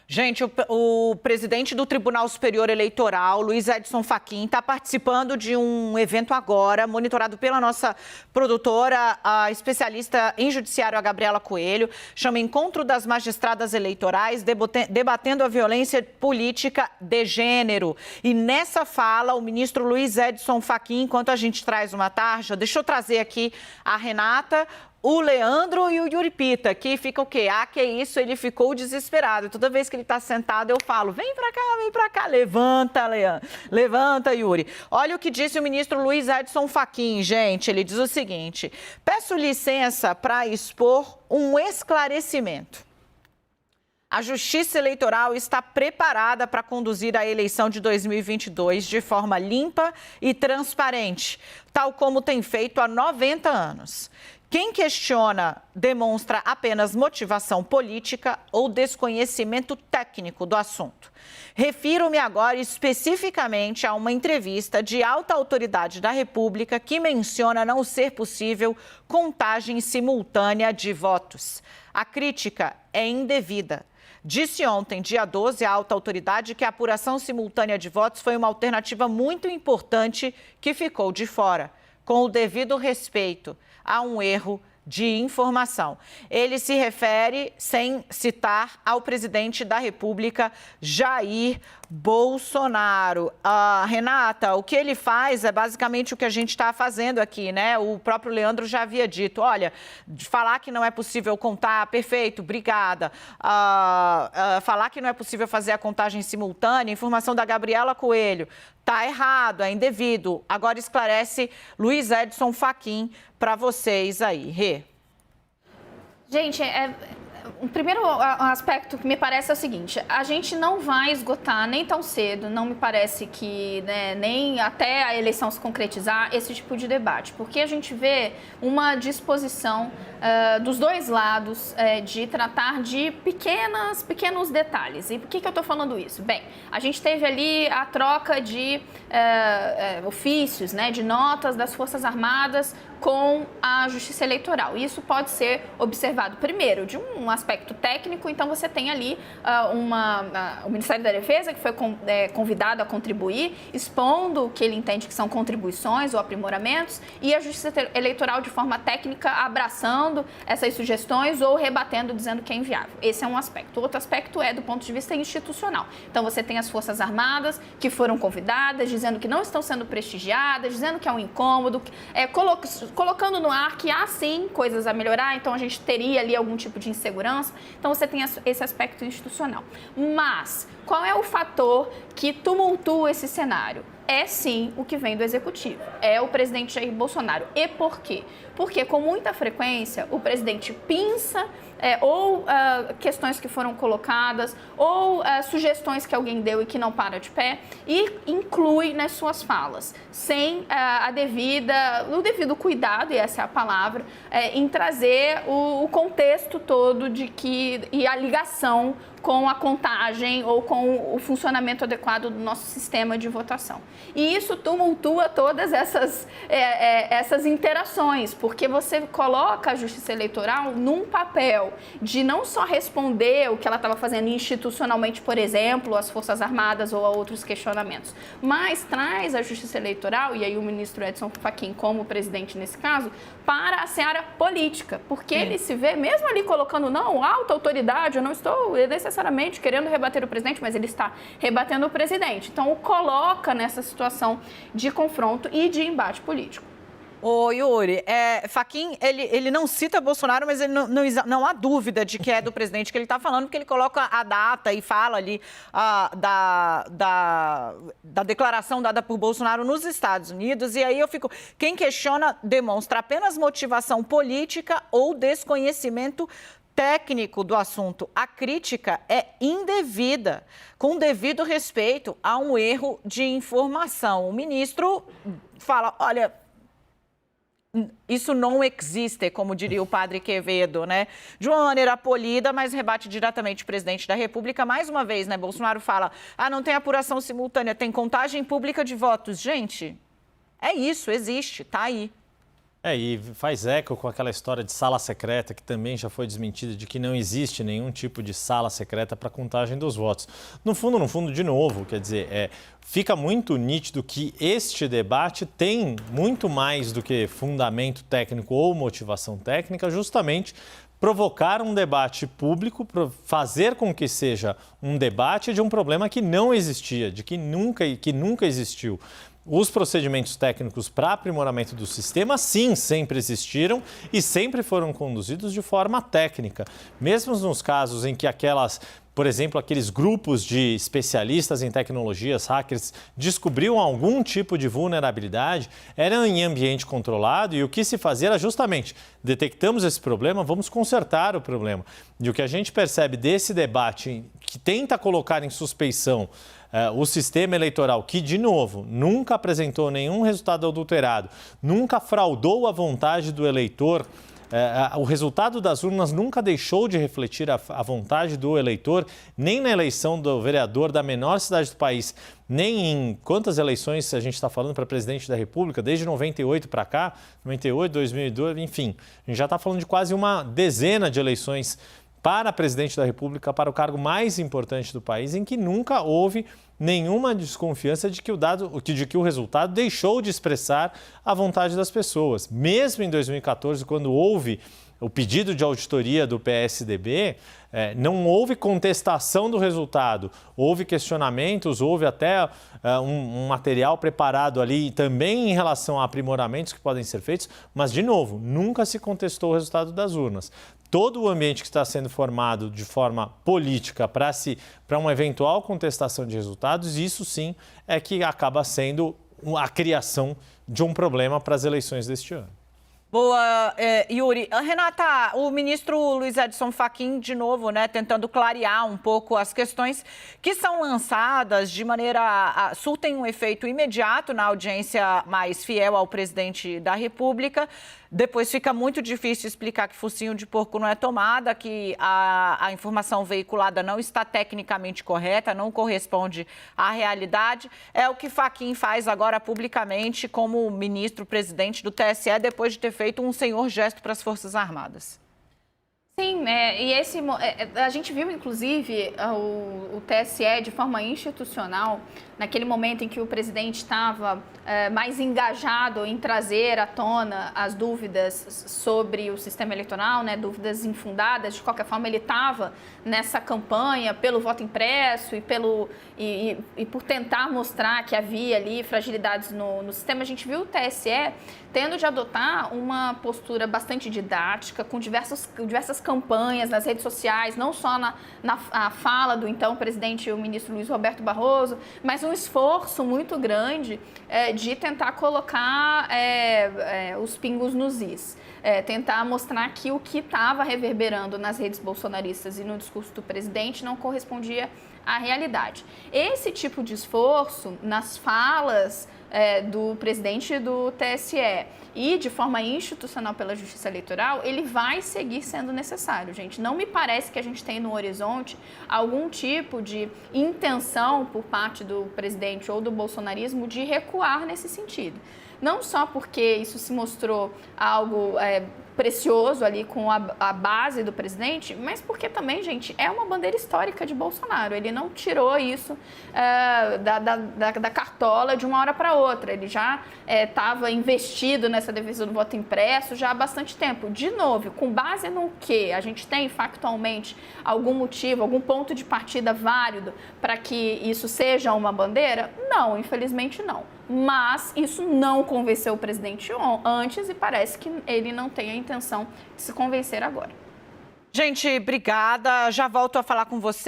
Gente, o presidente do Tribunal Superior Eleitoral, Luiz Edson Fachin, está participando de um evento agora, monitorado pela nossa produtora, a especialista em judiciário, a Gabriela Coelho, chama Encontro das Magistradas Eleitorais, debatendo a violência política de gênero. E nessa fala, o ministro Luiz Edson Fachin, enquanto a gente traz uma tarja, deixa eu trazer aqui a Renata, o Leandro e o Yuri Pita, que fica o quê? Que isso, ele ficou desesperado. Toda vez que ele está sentado, eu falo, vem pra cá, levanta, Leandro, levanta, Yuri. Olha o que disse o ministro Luiz Edson Fachin, gente, ele diz o seguinte, peço licença para expor um esclarecimento. A Justiça Eleitoral está preparada para conduzir a eleição de 2022 de forma limpa e transparente, tal como tem feito há 90 anos. Quem questiona demonstra apenas motivação política ou desconhecimento técnico do assunto. Refiro-me agora especificamente a uma entrevista de alta autoridade da República que menciona não ser possível contagem simultânea de votos. A crítica é indevida. Disse ontem, dia 12, a alta autoridade que a apuração simultânea de votos foi uma alternativa muito importante que ficou de fora, com o devido respeito a um erro de informação. Ele se refere, sem citar, ao presidente da República, Jair Bolsonaro. Renata, o que ele faz é basicamente o que a gente está fazendo aqui, né? O próprio Leandro já havia dito, olha, falar que não é possível contar, perfeito, obrigada. Falar que não é possível fazer a contagem simultânea, informação da Gabriela Coelho, tá errado, é indevido. Agora esclarece Luiz Edson Fachin para vocês aí. Rê. Gente, o primeiro aspecto que me parece é o seguinte, a gente não vai esgotar nem tão cedo, não me parece que, né, nem até a eleição se concretizar, esse tipo de debate, porque a gente vê uma disposição dos dois lados de tratar de pequenos detalhes. E por que eu estou falando isso? Bem, a gente teve ali a troca de ofícios, né, de notas das Forças Armadas com a Justiça Eleitoral. Isso pode ser observado, primeiro, de um aspecto técnico, então você tem ali o Ministério da Defesa, que foi convidado a contribuir, expondo o que ele entende que são contribuições ou aprimoramentos, e a Justiça Eleitoral, de forma técnica, abraçando essas sugestões ou rebatendo, dizendo que é inviável. Esse é um aspecto. O outro aspecto é do ponto de vista institucional. Então, você tem as Forças Armadas, que foram convidadas, dizendo que não estão sendo prestigiadas, dizendo que é um incômodo, colocando no ar que há sim coisas a melhorar, então a gente teria ali algum tipo de insegurança. Então você tem esse aspecto institucional. Mas qual é o fator que tumultua esse cenário? É sim o que vem do Executivo, é o presidente Jair Bolsonaro. E por quê? Porque com muita frequência o presidente pinça questões que foram colocadas ou sugestões que alguém deu e que não para de pé e inclui nas suas falas, sem o devido cuidado, e essa é a palavra, em trazer o contexto todo e a ligação com a contagem ou com o funcionamento adequado do nosso sistema de votação. E isso tumultua todas essas interações, porque você coloca a Justiça Eleitoral num papel de não só responder o que ela estava fazendo institucionalmente, por exemplo, às Forças Armadas ou a outros questionamentos, mas traz a Justiça Eleitoral, e aí o ministro Edson Fachin, como presidente nesse caso, para a seara política, porque ele se vê, mesmo ali colocando, não, alta autoridade, eu não estou necessariamente querendo rebater o presidente, mas ele está rebatendo o presidente. Então, o coloca nessa situação de confronto e de embate político. Ô, Yuri, Fachin, ele não cita Bolsonaro, mas ele não há dúvida de que é do presidente que ele está falando, porque ele coloca a data e fala ali da declaração dada por Bolsonaro nos Estados Unidos. E aí quem questiona demonstra apenas motivação política ou desconhecimento técnico do assunto. A crítica é indevida, com devido respeito a um erro de informação. O ministro fala, olha, isso não existe, como diria o padre Quevedo, né? De uma maneira polida, mas rebate diretamente o presidente da República. Mais uma vez, né? Bolsonaro fala, não tem apuração simultânea, tem contagem pública de votos. Gente, é isso, existe, tá aí. E faz eco com aquela história de sala secreta, que também já foi desmentida, de que não existe nenhum tipo de sala secreta para a contagem dos votos. No fundo, de novo, quer dizer, fica muito nítido que este debate tem muito mais do que fundamento técnico ou motivação técnica, justamente provocar um debate público, fazer com que seja um debate de um problema que não existia, que nunca existiu. Os procedimentos técnicos para aprimoramento do sistema, sim, sempre existiram e sempre foram conduzidos de forma técnica. Mesmo nos casos em que por exemplo, aqueles grupos de especialistas em tecnologias, hackers, descobriam algum tipo de vulnerabilidade, eram em ambiente controlado e o que se fazia era justamente, detectamos esse problema, vamos consertar o problema. E o que a gente percebe desse debate que tenta colocar em suspeição o sistema eleitoral, que, de novo, nunca apresentou nenhum resultado adulterado, nunca fraudou a vontade do eleitor, o resultado das urnas nunca deixou de refletir a vontade do eleitor, nem na eleição do vereador da menor cidade do país, nem em quantas eleições a gente está falando para presidente da República, desde 98 para cá, 98, 2002, enfim, a gente já está falando de quase uma dezena de eleições para presidente da República, para o cargo mais importante do país, em que nunca houve nenhuma desconfiança de que o resultado deixou de expressar a vontade das pessoas. Mesmo em 2014, quando houve o pedido de auditoria do PSDB, não houve contestação do resultado, houve questionamentos, houve até um material preparado ali também em relação a aprimoramentos que podem ser feitos, mas, de novo, nunca se contestou o resultado das urnas. Todo o ambiente que está sendo formado de forma política para uma eventual contestação de resultados, isso sim é que acaba sendo a criação de um problema para as eleições deste ano. Boa, Yuri. Renata, o ministro Luiz Edson Fachin, de novo, tentando clarear um pouco as questões que são lançadas de maneira surtem um efeito imediato na audiência mais fiel ao presidente da República. Depois fica muito difícil explicar que focinho de porco não é tomada, que a informação veiculada não está tecnicamente correta, não corresponde à realidade. É o que Fachin faz agora publicamente como ministro-presidente do TSE, depois de ter feito um senhor gesto para as Forças Armadas. Sim, a gente viu, inclusive, o TSE de forma institucional, naquele momento em que o presidente estava mais engajado em trazer à tona as dúvidas sobre o sistema eleitoral, dúvidas infundadas. De qualquer forma, ele estava nessa campanha pelo voto impresso e por tentar mostrar que havia ali fragilidades no sistema. A gente viu o TSE tendo de adotar uma postura bastante didática, com diversas campanhas nas redes sociais, não só na fala do então presidente, o ministro Luiz Roberto Barroso, mas um esforço muito grande de tentar colocar os pingos nos is. Tentar mostrar que o que estava reverberando nas redes bolsonaristas e no discurso do presidente não correspondia à realidade. Esse tipo de esforço nas falas do presidente do TSE e de forma institucional pela Justiça Eleitoral, ele vai seguir sendo necessário, gente. Não me parece que a gente tem no horizonte algum tipo de intenção por parte do presidente ou do bolsonarismo de recuar nesse sentido. Não só porque isso se mostrou algo precioso ali com a base do presidente, mas porque também, gente, é uma bandeira histórica de Bolsonaro. Ele não tirou isso da cartola de uma hora para outra. Ele já estava investido nessa defesa do voto impresso já há bastante tempo. De novo, com base no que a gente tem factualmente algum motivo, algum ponto de partida válido para que isso seja uma bandeira? Não, infelizmente não. Mas isso não convenceu o presidente antes e parece que ele não tem a intenção de se convencer agora. Gente, obrigada. Já volto a falar com você.